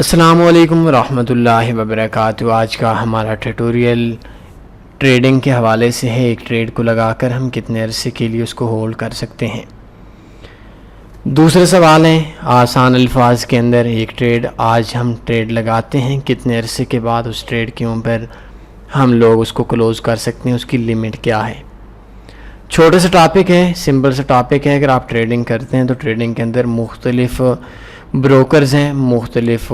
السلام علیکم ورحمۃ اللہ وبرکاتہ۔ آج کا ہمارا ٹیٹوریل ٹریڈنگ کے حوالے سے ہے۔ ایک ٹریڈ کو لگا کر ہم کتنے عرصے کے لیے اس کو ہولڈ کر سکتے ہیں۔ دوسرے سوال ہے آسان الفاظ کے اندر ایک ٹریڈ آج ہم ٹریڈ لگاتے ہیں، کتنے عرصے کے بعد اس ٹریڈ کے اوپر ہم لوگ اس کو کلوز کر سکتے ہیں، اس کی لیمٹ کیا ہے۔ چھوٹے سے ٹاپک ہے، سمپل سے ٹاپک ہے۔ اگر آپ ٹریڈنگ کرتے ہیں تو ٹریڈنگ کے اندر مختلف بروکرز ہیں، مختلف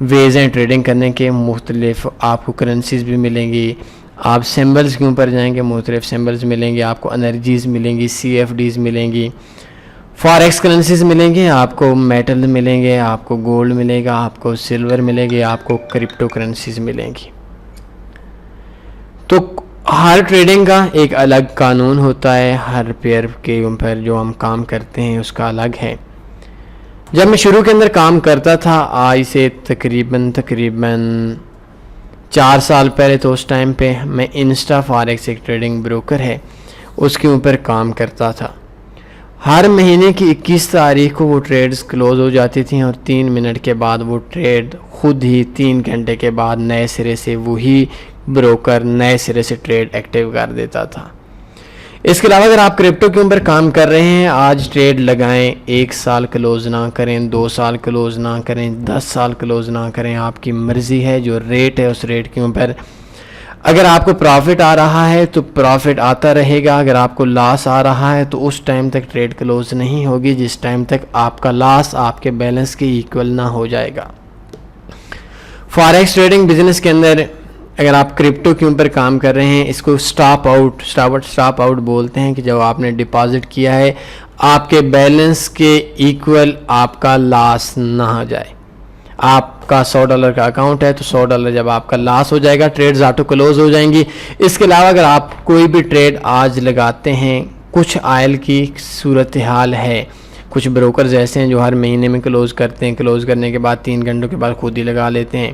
ویز ہیں ٹریڈنگ کرنے کے، مختلف آپ کو کرنسیز بھی ملیں گی۔ آپ سمبلز کے اوپر جائیں گے، مختلف سمبلز ملیں گے، آپ کو انرجیز ملیں گی، سی ایف ڈیز ملیں گی، فاریکس کرنسیز ملیں گے، آپ کو میٹل ملیں گے، آپ کو گولڈ ملے گا، آپ کو سلور ملے گی، آپ کو کرپٹو کرنسیز ملیں گی۔ تو ہر ٹریڈنگ کا ایک الگ قانون ہوتا ہے، ہر پیئر کے اوپر جو ہم کام کرتے ہیں اس کا الگ ہے۔ جب میں شروع کے اندر کام کرتا تھا آج سے تقریباً 4 سال پہلے، تو اس ٹائم پہ میں انسٹا فاریکس ایک ٹریڈنگ بروکر ہے اس کے اوپر کام کرتا تھا۔ ہر مہینے کی 21 تاریخ کو وہ ٹریڈز کلوز ہو جاتی تھیں اور 3 منٹ کے بعد وہ ٹریڈ خود ہی 3 گھنٹے کے بعد نئے سرے سے وہی بروکر نئے سرے سے ٹریڈ ایکٹیو کر دیتا تھا۔ اس کے علاوہ اگر آپ کرپٹو کے اوپر کام کر رہے ہیں، آج ٹریڈ لگائیں، 1 سال کلوز نہ کریں، 2 سال کلوز نہ کریں، 10 سال کلوز نہ کریں، آپ کی مرضی ہے۔ جو ریٹ ہے اس ریٹ کے اوپر اگر آپ کو پروفٹ آ رہا ہے تو پروفٹ آتا رہے گا، اگر آپ کو لاس آ رہا ہے تو اس ٹائم تک ٹریڈ کلوز نہیں ہوگی جس ٹائم تک آپ کا لاس آپ کے بیلنس کے ایکول نہ ہو جائے گا۔ فاریکس ٹریڈنگ بزنس کے اندر اگر آپ کرپٹو کے اوپر کام کر رہے ہیں، اس کو سٹاپ آؤٹ بولتے ہیں کہ جب آپ نے ڈپازٹ کیا ہے آپ کے بیلنس کے ایکول آپ کا لاس نہ ہو جائے۔ آپ کا $100 کا اکاؤنٹ ہے تو $100 جب آپ کا لاس ہو جائے گا ٹریڈز آٹو کلوز ہو جائیں گی۔ اس کے علاوہ اگر آپ کوئی بھی ٹریڈ آج لگاتے ہیں، کچھ آئل کی صورتحال ہے، کچھ بروکرز ایسے ہیں جو ہر مہینے میں کلوز کرتے ہیں، کلوز کرنے کے بعد 3 گھنٹوں کے بعد خود ہی لگا لیتے ہیں۔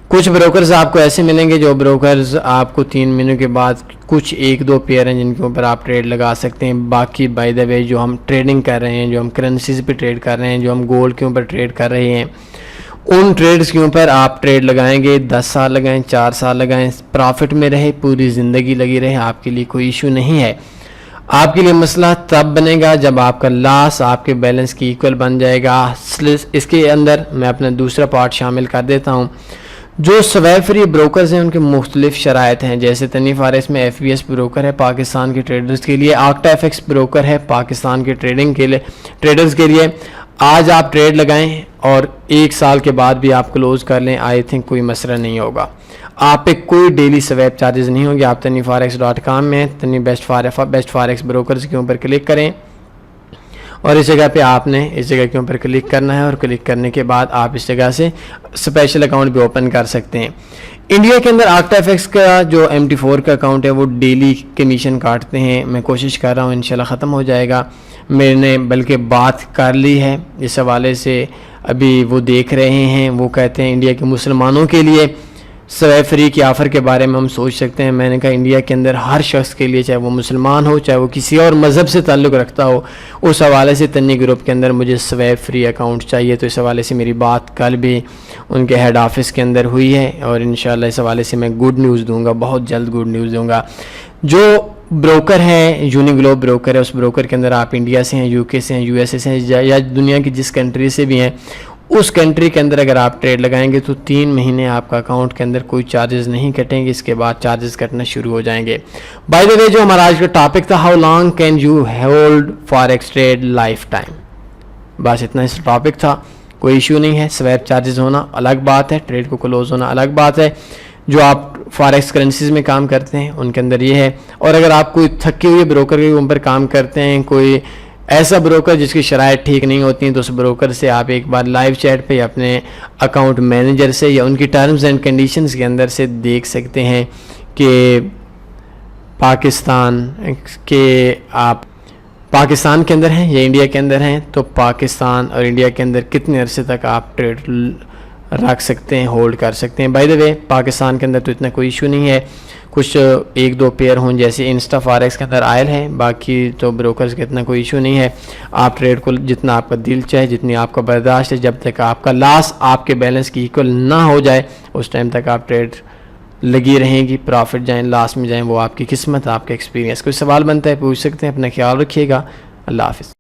کچھ بروکرز آپ کو ایسے ملیں گے جو بروکرز آپ کو 3 مہینوں کے بعد کچھ 1-2 پیئر ہیں جن کے اوپر آپ ٹریڈ لگا سکتے ہیں۔ باقی بائی دا وے جو ہم ٹریڈنگ کر رہے ہیں، جو ہم کرنسیز پہ ٹریڈ کر رہے ہیں، جو ہم گولڈ کے اوپر ٹریڈ کر رہے ہیں، ان ٹریڈز کے اوپر آپ ٹریڈ لگائیں گے، 10 سال لگائیں، 4 سال لگائیں، پروفٹ میں رہے، پوری زندگی لگی رہے، آپ کے لیے کوئی ایشو نہیں ہے۔ آپ کے لیے مسئلہ تب بنے گا جب آپ کا لاس آپ کے بیلنس کی ایکول بن جائے گا۔ اس کے اندر میں اپنا دوسرا پارٹ شامل کر دیتا ہوں۔ جو سویپ فری بروکرز ہیں ان کے مختلف شرائط ہیں، جیسے تنی فارس میں FBS بروکر ہے پاکستان کے ٹریڈرز کے لیے، آکٹا FX بروکر ہے پاکستان کے ٹریڈنگ کے لیے ٹریڈرز کے لیے۔ آج آپ ٹریڈ لگائیں اور 1 سال کے بعد بھی آپ کلوز کر لیں، آئی تھنک کوئی مسئلہ نہیں ہوگا۔ آپ پہ کوئی ڈیلی سویپ چارجز نہیں ہوں گے۔ آپ TanyForex.com میں تنی بیسٹ فارکس بروکرز کے اوپر کلک کریں اور اس جگہ پہ آپ نے اس جگہ کے اوپر کلک کرنا ہے، اور کلک کرنے کے بعد آپ اس جگہ سے اسپیشل اکاؤنٹ بھی اوپن کر سکتے ہیں۔ انڈیا کے اندر آکٹا FX کا جو MT4 کا اکاؤنٹ ہے وہ ڈیلی کمیشن کاٹتے ہیں۔ میں کوشش کر رہا ہوں انشاءاللہ ختم ہو جائے گا، میں نے بلکہ بات کر لی ہے اس حوالے سے۔ ابھی وہ دیکھ رہے ہیں، وہ کہتے ہیں انڈیا کے مسلمانوں کے لیے سویپ فری کی آفر کے بارے میں ہم سوچ سکتے ہیں۔ میں نے کہا انڈیا کے اندر ہر شخص کے لیے، چاہے وہ مسلمان ہو، چاہے وہ کسی اور مذہب سے تعلق رکھتا ہو، اس حوالے سے تنی گروپ کے اندر مجھے سویپ فری اکاؤنٹ چاہیے۔ تو اس حوالے سے میری بات کل بھی ان کے ہیڈ آفس کے اندر ہوئی ہے، اور انشاءاللہ اس حوالے سے میں گڈ نیوز دوں گا، بہت جلد گڈ نیوز دوں گا۔ جو بروکر ہے یونی گلوب بروکر ہے، اس بروکر کے اندر آپ انڈیا سے ہیں، UK سے ہیں، USA سے ہیں، یا دنیا کی جس کنٹری سے بھی ہیں، اس کنٹری کے اندر اگر آپ ٹریڈ لگائیں گے تو 3 مہینے آپ کا اکاؤنٹ کے اندر کوئی چارجز نہیں کٹیں گے، اس کے بعد چارجز کٹنا شروع ہو جائیں گے۔ بائی دا وے جو ہمارا آج کا ٹاپک تھا، how long can you hold forex trade lifetime, بس اتنا اس ٹاپک تھا، کوئی ایشو نہیں ہے۔ سویپ چارجز ہونا الگ بات ہے، ٹریڈ کو کلوز ہونا الگ بات ہے۔ جو آپ فاریکس کرنسیز میں کام کرتے ہیں ان کے اندر یہ ہے، اور اگر آپ کوئی تھکے ہوئے بروکر کے اوپر کام کرتے ہیں، کوئی ایسا بروکر جس کی شرائط ٹھیک نہیں ہوتی ہیں، تو اس بروکر سے آپ ایک بار لائیو چیٹ پہ اپنے اکاؤنٹ مینیجر سے یا ان کی ٹرمز اینڈ کنڈیشنز کے اندر سے دیکھ سکتے ہیں کہ پاکستان کے اندر ہیں یا انڈیا کے اندر ہیں، تو پاکستان اور انڈیا کے اندر کتنے عرصے تک آپ ٹریڈ رکھ سکتے ہیں، ہولڈ کر سکتے ہیں۔ بائی دا وے پاکستان کے اندر تو اتنا کوئی ایشو نہیں ہے، کچھ ایک دو پیئر ہوں جیسے انسٹا فارکس کے اندر آئل ہے، باقی تو بروکرز کا اتنا کوئی ایشو نہیں ہے. آپ ٹریڈ کو جتنا آپ کا دل چاہے، جتنی آپ کا برداشت ہے، جب تک آپ کا لاس آپ کے بیلنس کی ایکول نہ ہو جائے اس ٹائم تک آپ ٹریڈ لگی رہیں گی. پروفٹ جائیں لاس میں جائیں وہ آپ کی قسمت، آپ کا ایکسپیرینس. کوئی سوال بنتا ہے پوچھ سکتے ہیں. اپنا خیال رکھیے گا. اللہ حافظ.